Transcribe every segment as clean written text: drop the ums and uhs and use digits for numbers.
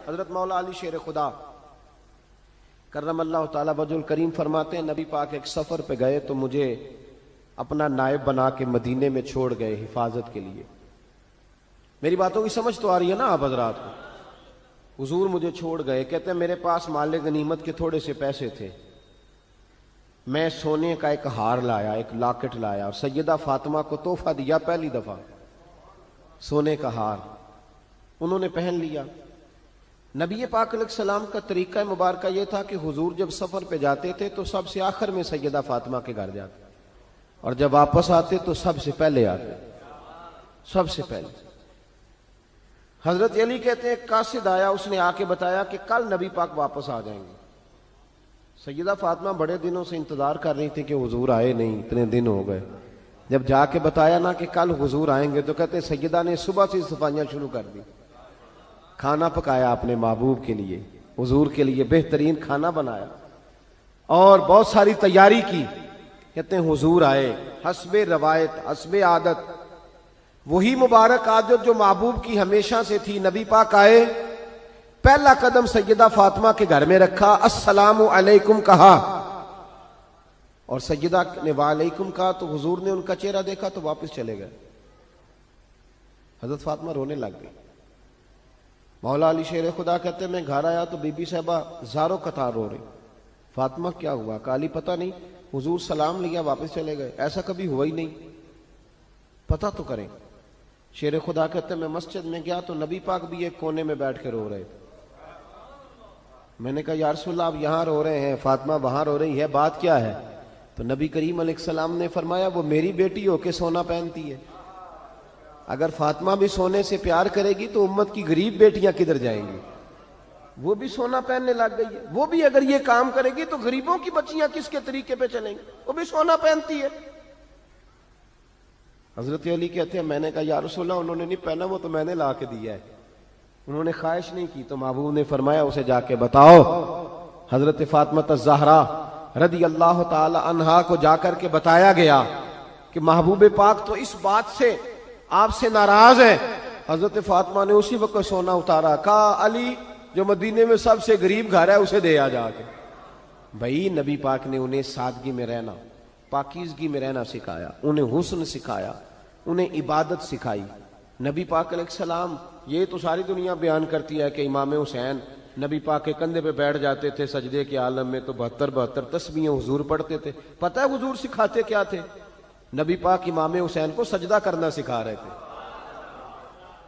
حضرت مولا علی شیر خدا کرم اللہ تعالی وجہ الکریم فرماتے ہیں نبی پاک ایک سفر پہ گئے تو مجھے اپنا نائب بنا کے مدینے میں چھوڑ گئے حفاظت کے لیے. میری باتوں کی سمجھ تو آ رہی ہے نا آپ حضرات کو؟ حضور مجھے چھوڑ گئے. کہتے ہیں میرے پاس مال غنیمت کے تھوڑے سے پیسے تھے, میں سونے کا ایک ہار لایا, ایک لاکٹ لایا اور سیدہ فاطمہ کو تحفہ دیا پہلی دفعہ, سونے کا ہار. انہوں نے پہن لیا. نبی پاک علیہ السلام کا طریقہ مبارکہ یہ تھا کہ حضور جب سفر پہ جاتے تھے تو سب سے آخر میں سیدہ فاطمہ کے گھر جاتے, اور جب واپس آتے تو سب سے پہلے آتے, سب سے پہلے. حضرت علی کہتے ہیں قاصد آیا, اس نے آ کے بتایا کہ کل نبی پاک واپس آ جائیں گے. سیدہ فاطمہ بڑے دنوں سے انتظار کر رہی تھی کہ حضور آئے نہیں, اتنے دن ہو گئے. جب جا کے بتایا نا کہ کل حضور آئیں گے تو کہتے ہیں سیدہ نے صبح سے صفائیاں شروع کر دی. کھانا پکایا اپنے محبوب کے لیے, حضور کے لیے بہترین کھانا بنایا اور بہت ساری تیاری کی. کہتے ہیں حضور آئے حسب روایت, حسب عادت, وہی مبارک عادت جو محبوب کی ہمیشہ سے تھی. نبی پاک آئے, پہلا قدم سیدہ فاطمہ کے گھر میں رکھا, السلام علیکم کہا, اور سیدہ نے وعلیکم کہا تو حضور نے ان کا چہرہ دیکھا تو واپس چلے گئے. حضرت فاطمہ رونے لگ گئی. مولا علی شیر خدا کہتے ہیں میں گھر آیا تو بی بی صاحبہ زاروں قطار رو رہی. فاطمہ کیا ہوا؟ کالی پتہ نہیں, حضور سلام لیا واپس چلے گئے, ایسا کبھی ہوا ہی نہیں, پتہ تو کریں. شیر خدا کہتے ہیں میں مسجد میں گیا تو نبی پاک بھی ایک کونے میں بیٹھ کے رو رہے تھے. میں نے کہا یا رسول اللہ آپ یہاں رو رہے ہیں, فاطمہ وہاں رو رہی ہے, بات کیا ہے؟ تو نبی کریم علیہ السلام نے فرمایا وہ میری بیٹی ہو کے سونا پہنتی ہے, اگر فاطمہ بھی سونے سے پیار کرے گی تو امت کی غریب بیٹیاں کدھر جائیں گی؟ وہ بھی سونا پہننے لگ گئی ہے, وہ بھی اگر یہ کام کرے گی تو غریبوں کی بچیاں کس کے طریقے پہ چلیں گی؟ وہ بھی سونا پہنتی ہے. حضرت علی کہتے ہیں میں نے کہا یا رسول اللہ انہوں نے نہیں پہنا, وہ تو میں نے لا کے دیا ہے, انہوں نے خواہش نہیں کی. تو محبوب نے فرمایا اسے جا کے بتاؤ. حضرت فاطمہ الزہرا رضی اللہ تعالی عنہا کو جا کر کے بتایا گیا کہ محبوب پاک تو اس بات سے آپ سے ناراض ہے. حضرت فاطمہ نے اسی وقت سونا اتارا, کہا علی جو مدینے میں سب سے غریب گھر ہے اسے دے آ جا کے. بھائی نبی پاک نے انہیں سادگی میں رہنا, پاکیزگی میں رہنا سکھایا, انہیں حسن سکھایا, انہیں عبادت سکھائی. نبی پاک علیہ السلام, یہ تو ساری دنیا بیان کرتی ہے کہ امام حسین نبی پاک کے کندھے پہ بیٹھ جاتے تھے سجدے کے عالم میں تو 72 تسبیحیں حضور پڑھتے تھے. پتہ ہے حضور سکھاتے کیا تھے؟ نبی پاک امام حسین کو سجدہ کرنا سکھا رہے تھے.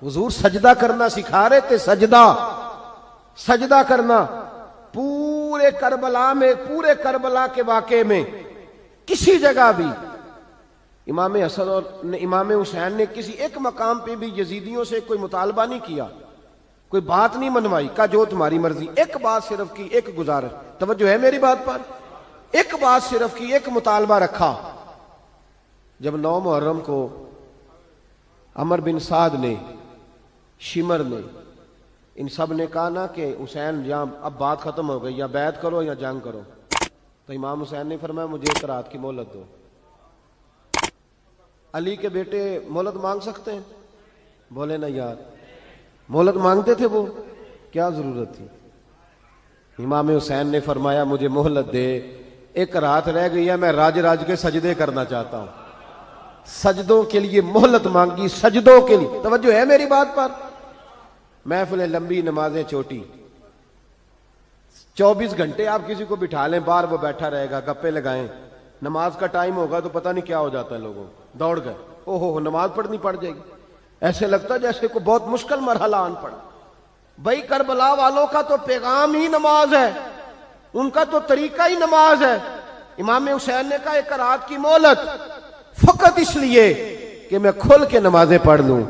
حضور سجدہ کرنا سکھا رہے تھے, سجدہ کرنا. پورے کربلا میں, پورے کربلا کے واقعے میں کسی جگہ بھی امام حسن اور امام حسین نے کسی ایک مقام پہ بھی یزیدیوں سے کوئی مطالبہ نہیں کیا, کوئی بات نہیں منوائی, کہا جو تمہاری مرضی. ایک بات صرف کی, ایک گزارش, توجہ ہے میری بات پر, ایک بات صرف کی, ایک مطالبہ رکھا. جب 9 محرم کو عمر بن سعد نے, شمر نے, ان سب نے کہا نا کہ حسین یا اب بات ختم ہو گئی, یا بیعت کرو یا جنگ کرو, تو امام حسین نے فرمایا مجھے ایک رات کی مہلت دو. علی کے بیٹے مہلت مانگ سکتے ہیں؟ بولے نا یار, مہلت مانگتے تھے وہ, کیا ضرورت تھی؟ امام حسین نے فرمایا مجھے مہلت دے, ایک رات رہ گئی ہے, میں راج کے سجدے کرنا چاہتا ہوں. سجدوں کے لیے مہلت مانگی, سجدوں کے لیے. توجہ ہے میری بات پر؟ محفلیں لمبی, نمازیں چھوٹی. 24 گھنٹے آپ کسی کو بٹھا لیں باہر, وہ بیٹھا رہے گا, گپے لگائیں. نماز کا ٹائم ہوگا تو پتہ نہیں کیا ہو جاتا ہے, لوگوں دوڑ گئے, او ہو نماز پڑھنی پڑ جائے گی. ایسے لگتا ہے جیسے کوئی بہت مشکل مرحلہ آن پڑا. بھائی کربلا والوں کا تو پیغام ہی نماز ہے, ان کا تو طریقہ ہی نماز ہے. امام حسین نے کہا ایک رات کی مہلت, فقط اس لیے کہ میں کھل کے نمازیں پڑھ لوں.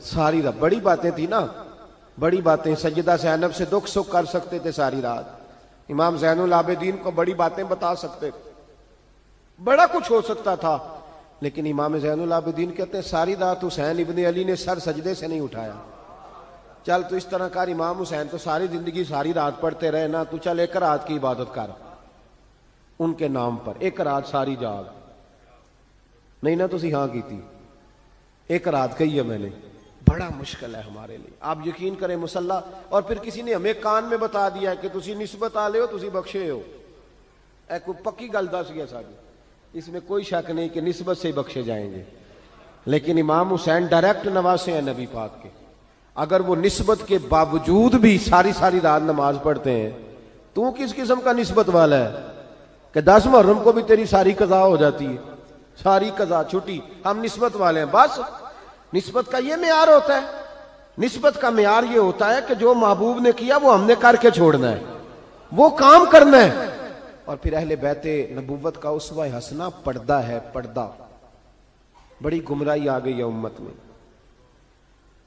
ساری رات بڑی باتیں تھی نا, بڑی باتیں. سیدہ زینب سے دکھ سکھ کر سکتے تھے ساری رات, امام زین العابدین کو بڑی باتیں بتا سکتے, بڑا کچھ ہو سکتا تھا. لیکن امام زین العابدین کہتے ہیں ساری رات حسین ابن علی نے سر سجدے سے نہیں اٹھایا. چل تو اس طرح کر, امام حسین تو ساری زندگی ساری رات پڑھتے رہے نا, تو چل ایک رات کی عبادت کر ان کے نام پر, ایک رات ساری جاگ. نہیں نا تسی ہاں کی تھی, ایک رات کہی ہے میں نے, بڑا مشکل ہے ہمارے لیے. آپ یقین کریں مسلح, اور پھر کسی نے ہمیں کان میں بتا دیا ہے کہ تسی نسبت والے ہو, تسی بخشے ہو. اے کوئی پکی گل دس گیا ساری, اس میں کوئی شک نہیں کہ نسبت سے ہی بخشے جائیں گے. لیکن امام حسین ڈائریکٹ نواسے ہیں نبی پاک کے. اگر وہ نسبت کے باوجود بھی ساری ساری رات نماز پڑھتے ہیں, تو کس قسم کا نسبت والا ہے کہ 10 محرم کو بھی تیری ساری قضا ہو جاتی ہے, ساری قضا چھٹی, ہم نسبت والے ہیں. بس نسبت کا یہ معیار ہوتا ہے. نسبت کا معیار یہ ہوتا ہے کہ جو محبوب نے کیا وہ ہم نے کر کے چھوڑنا ہے, وہ کام کرنا ہے. اور پھر اہل بیت نبوت کا اسوہ حسنہ پردہ ہے. پردہ بڑی گمراہی آ گئی ہے امت میں.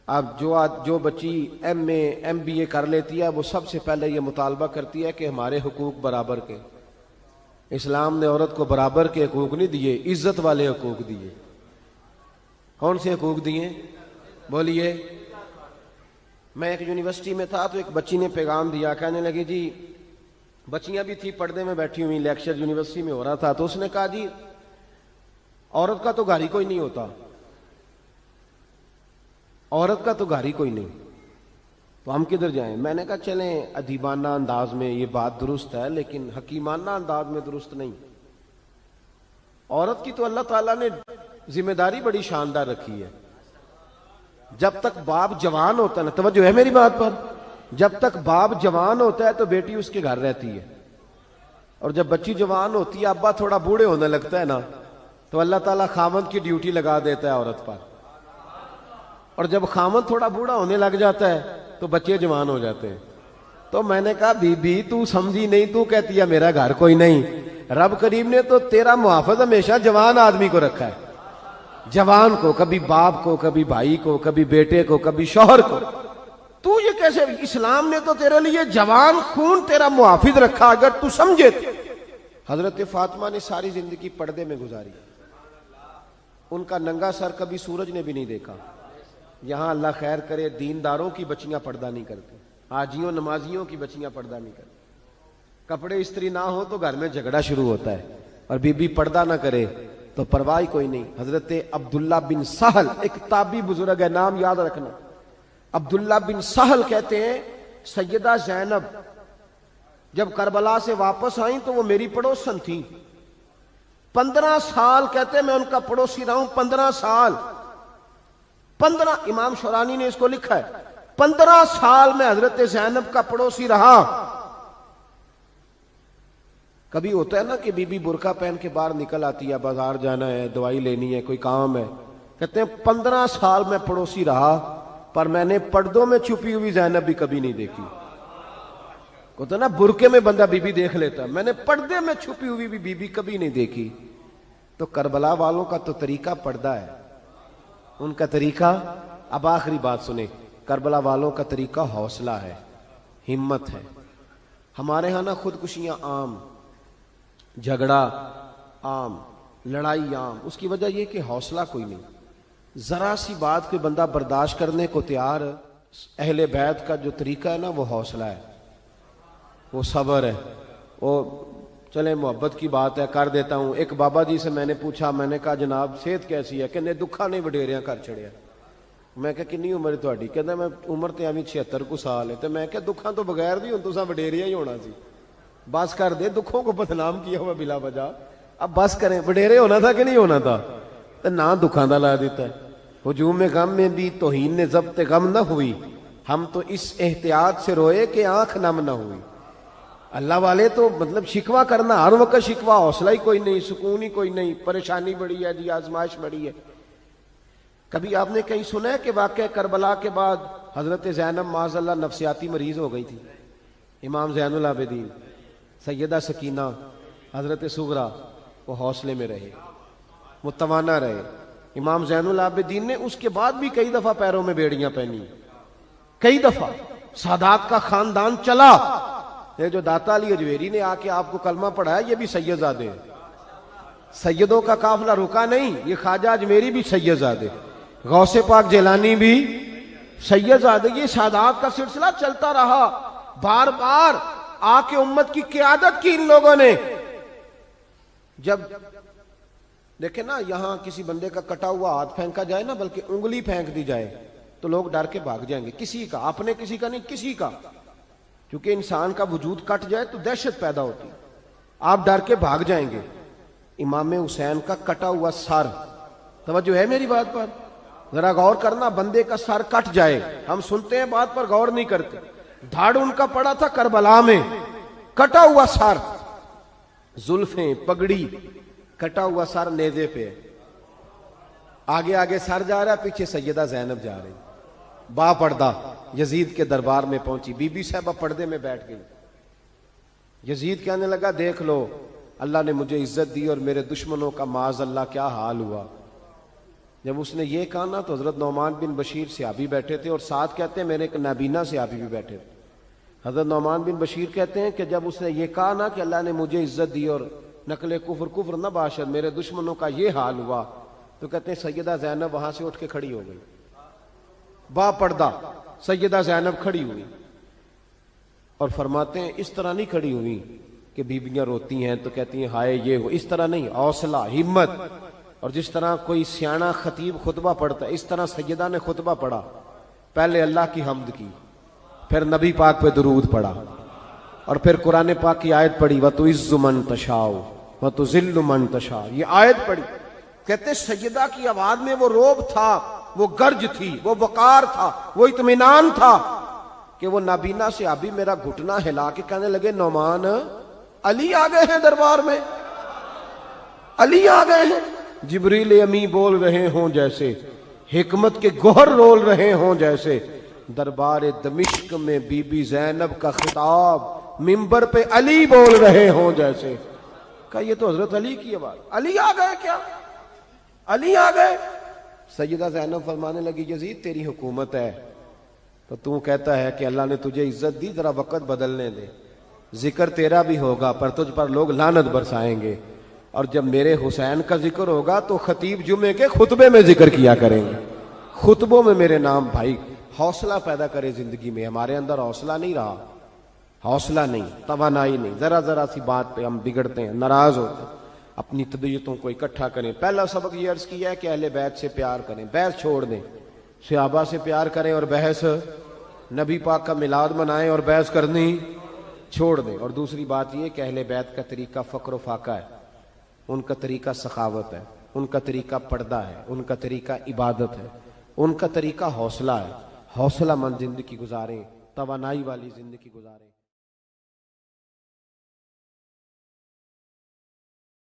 اب جو بچی ایم بی اے کر لیتی ہے, وہ سب سے پہلے یہ مطالبہ کرتی ہے کہ ہمارے حقوق برابر کے. اسلام نے عورت کو برابر کے حقوق نہیں دیے, عزت والے حقوق دیے. کون سے حقوق دیے بولیے؟ میں ایک یونیورسٹی میں تھا تو ایک بچی نے پیغام دیا, کہنے لگی جی, بچیاں بھی تھی پردے میں بیٹھی ہوئی, لیکچر یونیورسٹی میں ہو رہا تھا, تو اس نے کہا جی عورت کا تو گھر ہی کوئی نہیں ہوتا, عورت کا تو گھر ہی کوئی نہیں, تو ہم کدھر جائیں؟ میں نے کہا چلیں ادیبانہ انداز میں یہ بات درست ہے, لیکن حکیمانہ انداز میں درست نہیں. عورت کی تو اللہ تعالیٰ نے ذمہ داری بڑی شاندار رکھی ہے. جب تک باپ جوان ہوتا ہے نا, توجہ ہے میری بات پر, جب تک باپ جوان ہوتا ہے تو بیٹی اس کے گھر رہتی ہے, اور جب بچی جوان ہوتی ہے, ابا تھوڑا بوڑھے ہونے لگتا ہے نا, تو اللہ تعالیٰ خامند کی ڈیوٹی لگا دیتا ہے عورت پر. اور جب خامند تھوڑا بوڑھا ہونے لگ جاتا ہے تو بچے جوان ہو جاتے ہیں. تو میں نے کہا بی بی تو سمجھی نہیں, تو کہتی ہے میرا گھر کوئی نہیں. رب کریم نے تو تیرا محافظ ہمیشہ جوان آدمی کو رکھا ہے, جوان کو, کبھی باپ کو, کبھی بھائی کو, کبھی بیٹے کو, کبھی شوہر کو. تو یہ کیسے؟ اسلام نے تو تیرے لیے جوان خون تیرا محافظ رکھا, اگر تو سمجھے. حضرت فاطمہ نے ساری زندگی پردے میں گزاری, ان کا ننگا سر کبھی سورج نے بھی نہیں دیکھا. یہاں اللہ خیر کرے دینداروں کی بچیاں پردہ نہیں کرتی, حاجیوں نمازیوں کی بچیاں پردہ نہیں کرتی. کپڑے استری نہ ہو تو گھر میں جھگڑا شروع ہوتا ہے, اور بی بی پردہ نہ کرے تو پرواہ کوئی نہیں. حضرت عبداللہ بن سہل ایک تابعی بزرگ ہے, نام یاد رکھنا. عبداللہ بن سہل کہتے ہیں سیدہ زینب جب کربلا سے واپس آئیں تو وہ میری پڑوسن تھی. 15 سال کہتے میں ان کا پڑوسی رہا ہوں, 15 سال. 15, امام شورانی نے اس کو لکھا ہے, 15 سال میں حضرت زینب کا پڑوسی رہا. کبھی ہوتا ہے نا کہ بی بی برقع پہن کے باہر نکل آتی ہے, بازار جانا ہے, دوائی لینی ہے, کوئی کام ہے. کہتے ہیں 15 سال میں پڑوسی رہا, پر میں نے پردوں میں چھپی ہوئی زینب بھی کبھی نہیں دیکھی. ہوتا نا برقعے میں بندہ بی بی دیکھ لیتا, میں نے پردے میں چھپی ہوئی بھی بی بی کبھی نہیں دیکھی. تو کربلا والوں کا تو طریقہ پردہ ہے, ان کا طریقہ. اب آخری بات سنیں, کربلا والوں کا طریقہ حوصلہ ہے, ہمت ہے. ہمارے ہاں نا خودکشیاں عام, جھگڑا عام, لڑائی عام. اس کی وجہ یہ کہ حوصلہ کوئی نہیں. ذرا سی بات کو بندہ برداشت کرنے کو تیار. اہل بیت کا جو طریقہ ہے نا وہ حوصلہ ہے, وہ صبر ہے. وہ چلے محبت کی بات ہے کر دیتا ہوں. ایک بابا جی سے میں نے پوچھا, میں نے کہا جناب صحت کیسی ہے؟ کہنے دکھا نہیں وڈیریاں کر چھڑیا. میں کہا کنی عمر تہاڈی؟ کہندا میں عمر تے ایویں 76 کو سال ہے. تے میں کہا دکھاں تو بغیر دی ہن تساں وڈیریا ہی ہونا سی. بس کر دے, دکھوں کو بدنام کیا ہوا بلا وجہ. اب بس کریں, وڈیرے ہونا تھا کہ نہیں ہونا تھا؟ تے نہ دکھاں دا لا دیتا ہے. ہجوم غم میں بھی توہین نے ضبط غم نہ ہوئی, ہم تو اس احتیاط سے روئے کہ آنکھ نم نہ ہوئی. اللہ والے تو مطلب شکوہ کرنا ہر وقت شکوہ, حوصلہ ہی کوئی نہیں, سکون ہی کوئی نہیں, پریشانی بڑی ہے جی, آزمائش بڑی ہے. کبھی آپ نے کہیں سنا ہے کہ واقعہ کربلا کے بعد حضرت زینب معاذ اللہ نفسیاتی مریض ہو گئی تھی؟ امام زین العابدین, سیدہ سکینہ, حضرت صغرا, وہ حوصلے میں رہے, متوانا رہے. امام زین العابدین نے اس کے بعد بھی کئی دفعہ پیروں میں بیڑیاں پہنی, کئی دفعہ. سادات کا خاندان چلا. یہ جو داتا علی اجویری نے آ کے آپ کو کلمہ پڑھایا, یہ بھی سید زادے ہیں. سیدوں کا قافلہ رکا نہیں, یہ خواجہ اجمیری بھی سید زادے, غوث پاک جیلانی بھی سید زادے. یہ سادات کا سلسلہ چلتا رہا. بار بار آ کے امت کی قیادت کی ان لوگوں نے. جب دیکھیں نا یہاں کسی بندے کا کٹا ہوا ہاتھ پھینکا جائے نا, بلکہ انگلی پھینک دی جائے, تو لوگ ڈر کے بھاگ جائیں گے، کسی کا، اپنے کسی کا نہیں، کسی کا، کیونکہ انسان کا وجود کٹ جائے تو دہشت پیدا ہوتی، آپ ڈر کے بھاگ جائیں گے۔ امام حسین کا کٹا ہوا سر، توجہ ہے میری بات پر؟ ذرا غور کرنا، بندے کا سر کٹ جائے، ہم سنتے ہیں بات پر غور نہیں کرتے۔ دھاڑ ان کا پڑا تھا کربلا میں، کٹا ہوا سر، زلفیں، پگڑی، کٹا ہوا سر نیزے پہ، آگے آگے سر جا رہا ہے، پیچھے سیدہ زینب جا رہی، با پردہ یزید کے دربار میں پہنچی، بی بی صاحبہ پردے میں بیٹھ گئی۔ یزید کہنے لگا دیکھ لو اللہ نے مجھے عزت دی اور میرے دشمنوں کا معاذ اللہ کیا حال ہوا۔ جب اس نے یہ کہا نا تو حضرت نعمان بن بشیر صحابی بیٹھے تھے، اور ساتھ کہتے ہیں میرے ایک نابینا صحابی بھی بیٹھے تھے۔ حضرت نعمان بن بشیر کہتے ہیں کہ جب اس نے یہ کہا نا کہ اللہ نے مجھے عزت دی اور نقل کفر کفر نہ باشد، میرے دشمنوں کا یہ حال ہوا، تو کہتے ہیں سیدہ زینب وہاں سے اٹھ کے کھڑی ہو گئی، با پردہ سیدہ زینب کھڑی ہوئی، اور فرماتے ہیں اس طرح نہیں کھڑی ہوئی کہ بیویاں روتی ہیں تو کہتی ہیں ہائے یہ ہو، اس طرح نہیں، حوصلہ، ہمت، اور جس طرح کوئی سیاںا خطیب خطبہ پڑھتا ہے اس طرح سیدہ نے خطبہ پڑھا، پہلے اللہ کی حمد کی، پھر نبی پاک پہ درود پڑھا، اور پھر قرآن پاک کی آیت پڑھی وَتُعِزُّ مَن تَشَاءُ وَتُذِلُّ مَن تَشَاءُ، یہ آیت پڑھی۔ کہتے سیدہ کی آواز میں وہ روب تھا، وہ گرج تھی، وہ وقار تھا، وہ اطمینان تھا کہ وہ نابینا صحابی میرا گھٹنا ہلا کے کہنے لگے نعمان علی آ گئے ہیں دربار میں، علی آ گئے ہیں، جبریل امی بول رہے ہوں جیسے، حکمت کے گوہر رول رہے ہوں جیسے، دربار دمشق میں بی بی زینب کا خطاب منبر پہ علی بول رہے ہوں جیسے۔ کہا یہ تو حضرت علی کی آواز، علی آ گئے کیا، علی آ گئے؟ سیدہ زینب فرمانے لگی یزید تیری حکومت ہے تو تو کہتا ہے کہ اللہ نے تجھے عزت دی، ذرا وقت بدلنے دے، ذکر تیرا بھی ہوگا پر تجھ پر لوگ لعنت برسائیں گے، اور جب میرے حسین کا ذکر ہوگا تو خطیب جمعے کے خطبے میں ذکر کیا کریں گے، خطبوں میں میرے نام۔ بھائی حوصلہ پیدا کرے زندگی میں، ہمارے اندر حوصلہ نہیں رہا، حوصلہ نہیں، توانائی نہیں، ذرا ذرا سی بات پہ ہم بگڑتے ہیں، ناراض ہوتے ہیں، اپنی طبیعتوں کو اکٹھا کریں۔ پہلا سبق یہ عرض کیا ہے کہ اہل بیت سے پیار کریں، بحث چھوڑ دیں، صحابہ سے پیار کریں اور بحث، نبی پاک کا میلاد منائیں اور بحث کرنی چھوڑ دیں۔ اور دوسری بات یہ کہ اہل بیت کا طریقہ فقر و فاقہ ہے، ان کا طریقہ سخاوت ہے، ان کا طریقہ پردہ ہے، ان کا طریقہ عبادت ہے، ان کا طریقہ حوصلہ ہے۔ حوصلہ مند زندگی گزاریں، توانائی والی زندگی گزاریں۔